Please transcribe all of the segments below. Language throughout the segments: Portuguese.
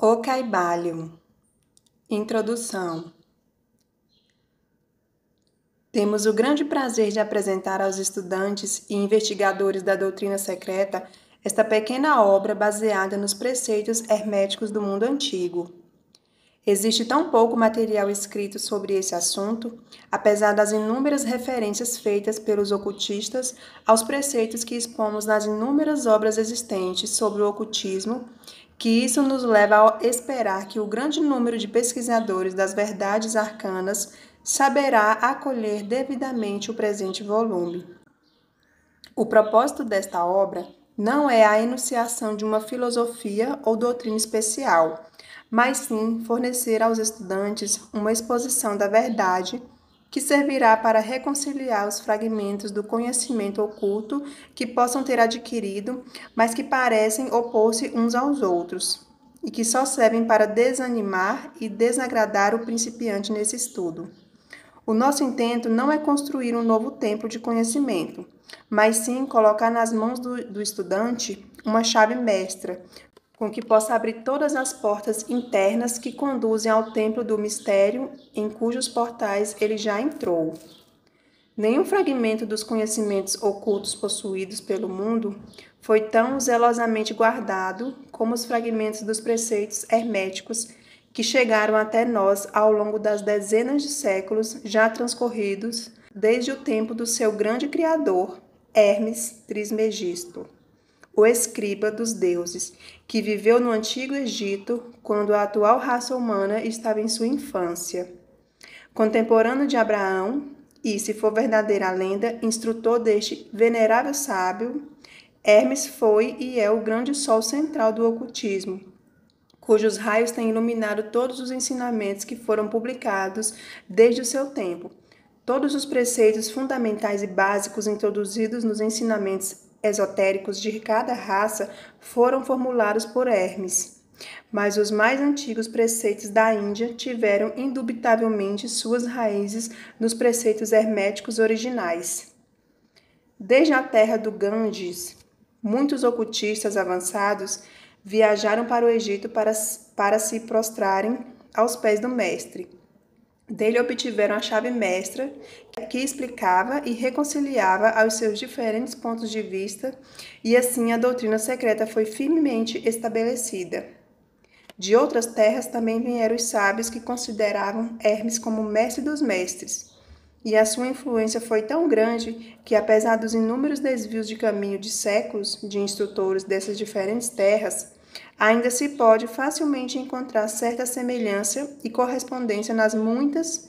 O Caibalion. Introdução. Temos o grande prazer de apresentar aos estudantes e investigadores da doutrina secreta esta pequena obra baseada nos preceitos herméticos do mundo antigo. Existe tão pouco material escrito sobre esse assunto, apesar das inúmeras referências feitas pelos ocultistas aos preceitos que expomos nas inúmeras obras existentes sobre o ocultismo, que isso nos leva a esperar que o grande número de pesquisadores das verdades arcanas saberá acolher devidamente o presente volume. O propósito desta obra não é a enunciação de uma filosofia ou doutrina especial, mas sim fornecer aos estudantes uma exposição da verdade que servirá para reconciliar os fragmentos do conhecimento oculto que possam ter adquirido, mas que parecem opor-se uns aos outros, e que só servem para desanimar e desagradar o principiante nesse estudo. O nosso intento não é construir um novo templo de conhecimento, mas sim colocar nas mãos do estudante uma chave mestra, com que possa abrir todas as portas internas que conduzem ao templo do mistério, em cujos portais ele já entrou. Nenhum fragmento dos conhecimentos ocultos possuídos pelo mundo foi tão zelosamente guardado como os fragmentos dos preceitos herméticos que chegaram até nós ao longo das dezenas de séculos já transcorridos desde o tempo do seu grande criador, Hermes Trismegisto, o escriba dos deuses, que viveu no Antigo Egito quando a atual raça humana estava em sua infância. Contemporâneo de Abraão e, se for verdadeira a lenda, instrutor deste venerável sábio, Hermes foi e é o grande sol central do ocultismo, cujos raios têm iluminado todos os ensinamentos que foram publicados desde o seu tempo. Todos os preceitos fundamentais e básicos introduzidos nos ensinamentos esotéricos de cada raça foram formulados por Hermes. Mas os mais antigos preceitos da Índia tiveram indubitavelmente suas raízes nos preceitos herméticos originais. Desde a terra do Ganges, muitos ocultistas avançados viajaram para o Egito para se prostrarem aos pés do mestre. Dele obtiveram a chave mestra, que explicava e reconciliava aos seus diferentes pontos de vista, e assim a doutrina secreta foi firmemente estabelecida. De outras terras também vieram os sábios que consideravam Hermes como mestre dos mestres, e a sua influência foi tão grande que, apesar dos inúmeros desvios de caminho de séculos de instrutores dessas diferentes terras, ainda se pode facilmente encontrar certa semelhança e correspondência nas muitas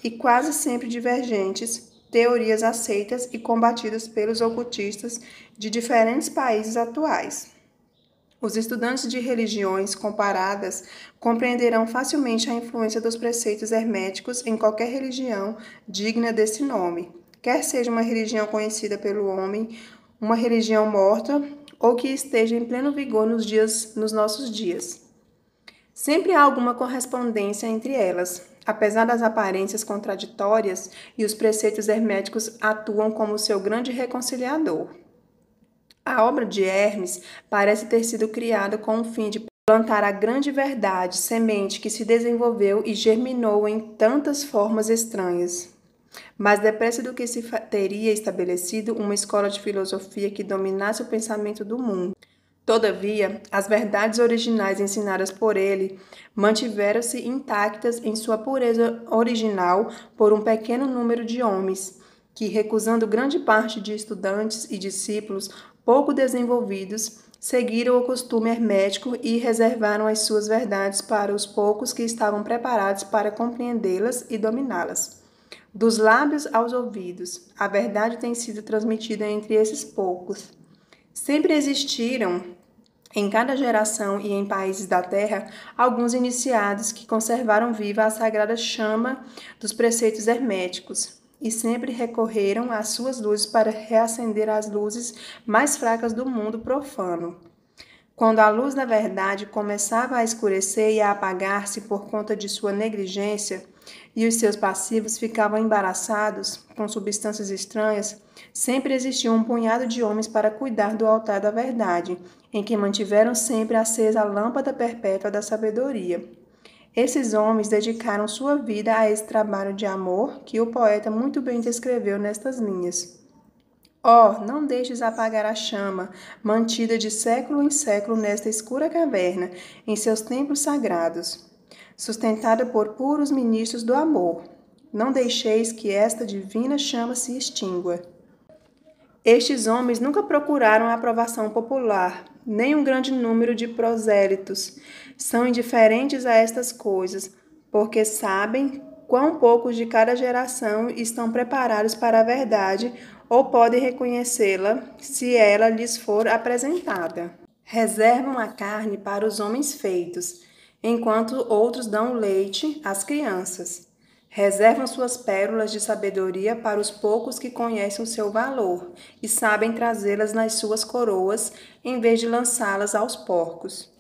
e quase sempre divergentes teorias aceitas e combatidas pelos ocultistas de diferentes países atuais. Os estudantes de religiões comparadas compreenderão facilmente a influência dos preceitos herméticos em qualquer religião digna desse nome, quer seja uma religião conhecida pelo homem, uma religião morta ou que esteja em pleno vigor nos nossos dias. Sempre há alguma correspondência entre elas, apesar das aparências contraditórias, e os preceitos herméticos atuam como seu grande reconciliador. A obra de Hermes parece ter sido criada com o fim de plantar a grande verdade, semente que se desenvolveu e germinou em tantas formas estranhas. Mais depressa do que se teria estabelecido uma escola de filosofia que dominasse o pensamento do mundo. Todavia, as verdades originais ensinadas por ele mantiveram-se intactas em sua pureza original por um pequeno número de homens, que, recusando grande parte de estudantes e discípulos pouco desenvolvidos, seguiram o costume hermético e reservaram as suas verdades para os poucos que estavam preparados para compreendê-las e dominá-las. Dos lábios aos ouvidos, a verdade tem sido transmitida entre esses poucos. Sempre existiram, em cada geração e em países da terra, alguns iniciados que conservaram viva a sagrada chama dos preceitos herméticos e sempre recorreram às suas luzes para reacender as luzes mais fracas do mundo profano. Quando a luz da verdade começava a escurecer e a apagar-se por conta de sua negligência, e os seus passivos ficavam embaraçados com substâncias estranhas, sempre existia um punhado de homens para cuidar do altar da verdade, em que mantiveram sempre acesa a lâmpada perpétua da sabedoria. Esses homens dedicaram sua vida a esse trabalho de amor que o poeta muito bem descreveu nestas linhas. Oh, não deixes apagar a chama, mantida de século em século nesta escura caverna, em seus templos sagrados, sustentada por puros ministros do amor. Não deixeis que esta divina chama se extingua. Estes homens nunca procuraram a aprovação popular, nem um grande número de prosélitos. São indiferentes a estas coisas, porque sabem quão poucos de cada geração estão preparados para a verdade ou podem reconhecê-la se ela lhes for apresentada. Reservam a carne para os homens feitos, enquanto outros dão leite às crianças. Reservam suas pérolas de sabedoria para os poucos que conhecem o seu valor e sabem trazê-las nas suas coroas, em vez de lançá-las aos porcos.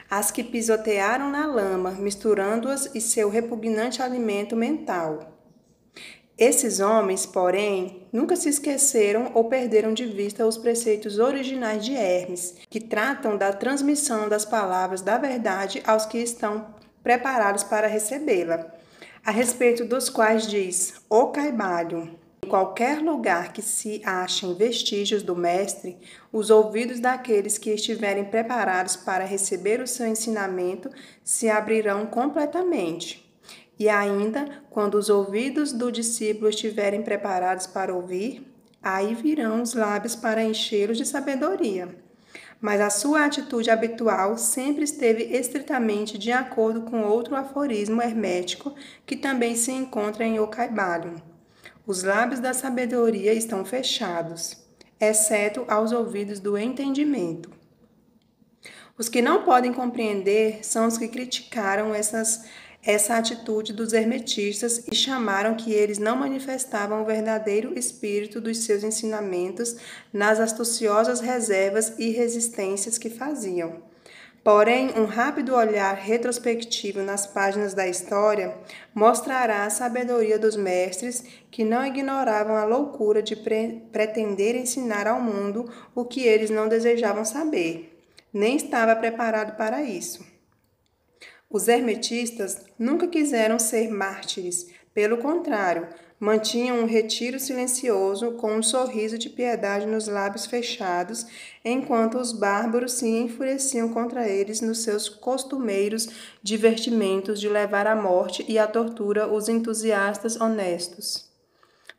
As que pisotearam na lama, misturando-as em seu repugnante alimento mental. Esses homens, porém, nunca se esqueceram ou perderam de vista os preceitos originais de Hermes, que tratam da transmissão das palavras da verdade aos que estão preparados para recebê-la, a respeito dos quais diz: O Caibalho, em qualquer lugar que se achem vestígios do mestre, os ouvidos daqueles que estiverem preparados para receber o seu ensinamento se abrirão completamente. E ainda, quando os ouvidos do discípulo estiverem preparados para ouvir, aí virão os lábios para enchê-los de sabedoria. Mas a sua atitude habitual sempre esteve estritamente de acordo com outro aforismo hermético que também se encontra em O Caibalho. Os lábios da sabedoria estão fechados, exceto aos ouvidos do entendimento. Os que não podem compreender são os que criticaram essa atitude dos hermetistas e chamaram que eles não manifestavam o verdadeiro espírito dos seus ensinamentos nas astuciosas reservas e resistências que faziam. Porém, um rápido olhar retrospectivo nas páginas da história mostrará a sabedoria dos mestres que não ignoravam a loucura de pretender ensinar ao mundo o que eles não desejavam saber, nem estava preparado para isso. Os hermetistas nunca quiseram ser mártires, pelo contrário, mantinham um retiro silencioso com um sorriso de piedade nos lábios fechados, enquanto os bárbaros se enfureciam contra eles nos seus costumeiros divertimentos de levar à morte e à tortura os entusiastas honestos.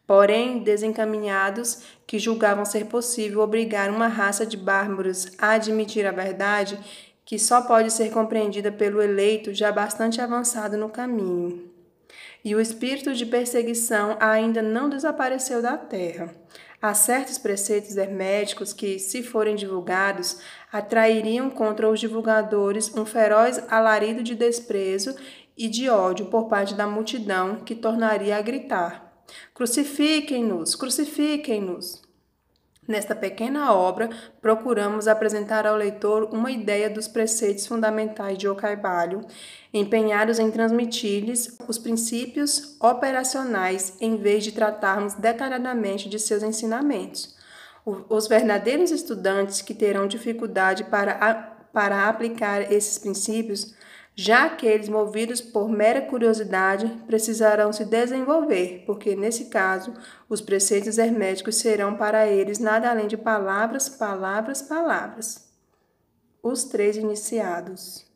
Porém, desencaminhados, que julgavam ser possível obrigar uma raça de bárbaros a admitir a verdade, que só pode ser compreendida pelo eleito já bastante avançado no caminho. E o espírito de perseguição ainda não desapareceu da terra. Há certos preceitos herméticos que, se forem divulgados, atrairiam contra os divulgadores um feroz alarido de desprezo e de ódio por parte da multidão que tornaria a gritar: Crucifiquem-nos! Crucifiquem-nos! Nesta pequena obra, procuramos apresentar ao leitor uma ideia dos preceitos fundamentais de O Caibalho, empenhados em transmitir-lhes os princípios operacionais, em vez de tratarmos detalhadamente de seus ensinamentos. Os verdadeiros estudantes que terão dificuldade para aplicar esses princípios, já aqueles movidos por mera curiosidade, precisarão se desenvolver, porque, nesse caso, os preceitos herméticos serão para eles nada além de palavras, palavras, palavras. Os três iniciados.